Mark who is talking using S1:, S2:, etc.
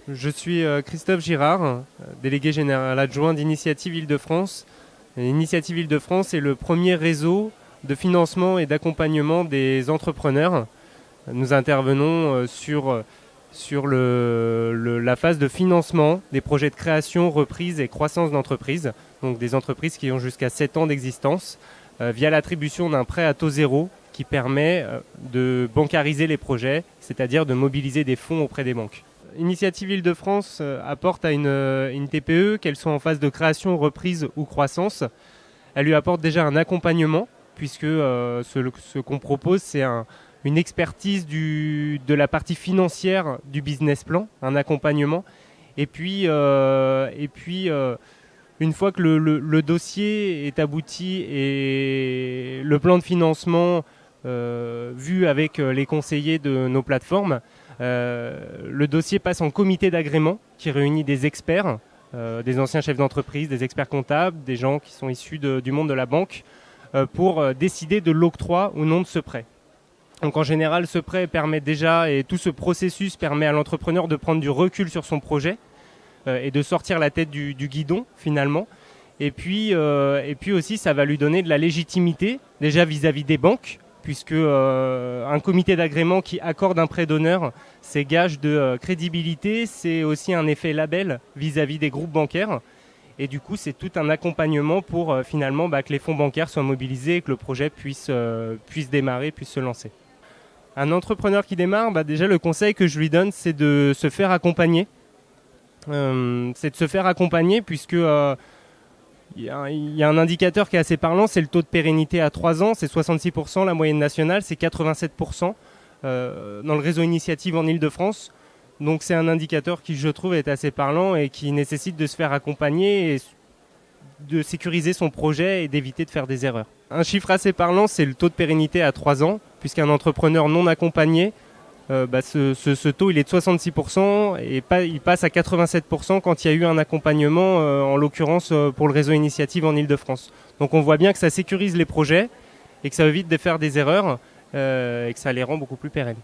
S1: Je suis Christophe Girard, délégué général adjoint d'Initiative Île-de-France. Initiative Île-de-France est le premier réseau de financement et d'accompagnement des entrepreneurs. Nous intervenons sur la phase de financement des projets de création, reprise et croissance d'entreprises, donc des entreprises qui ont jusqu'à 7 ans d'existence, via l'attribution d'un prêt à taux zéro qui permet de bancariser les projets, c'est-à-dire de mobiliser des fonds auprès des banques. Initiative Île-de-France apporte à une TPE, qu'elle soit en phase de création, reprise ou croissance, elle lui apporte déjà un accompagnement, puisque ce qu'on propose, c'est une expertise de la partie financière du business plan, un accompagnement. Et puis, une fois que le dossier est abouti et le plan de financement vu avec les conseillers de nos plateformes, le dossier passe en comité d'agrément qui réunit des experts, des anciens chefs d'entreprise, des experts comptables, des gens qui sont issus du monde de la banque, pour décider de l'octroi ou non de ce prêt. Donc en général, ce prêt permet déjà, et tout ce processus permet à l'entrepreneur de prendre du recul sur son projet et de sortir la tête du guidon finalement. Et puis aussi, ça va lui donner de la légitimité déjà vis-à-vis des banques, puisque un comité d'agrément qui accorde un prêt d'honneur, c'est gage de crédibilité, c'est aussi un effet label vis-à-vis des groupes bancaires. Et du coup, c'est tout un accompagnement pour finalement que les fonds bancaires soient mobilisés et que le projet puisse démarrer, puisse se lancer. Un entrepreneur qui démarre, déjà le conseil que je lui donne, c'est de se faire accompagner. Puisque il y a un indicateur qui est assez parlant, c'est le taux de pérennité à 3 ans, c'est 66%, la moyenne nationale c'est 87% dans le réseau Initiative en Île-de-France. Donc c'est un indicateur qui, je trouve, est assez parlant et qui nécessite de se faire accompagner et de sécuriser son projet et d'éviter de faire des erreurs. Un chiffre assez parlant, c'est le taux de pérennité à 3 ans, puisqu'un entrepreneur non accompagné, ce taux il est de 66% et il passe à 87% quand il y a eu un accompagnement, en l'occurrence pour le réseau Initiative en Île-de-France. Donc on voit bien que ça sécurise les projets et que ça évite de faire des erreurs et que ça les rend beaucoup plus pérennes.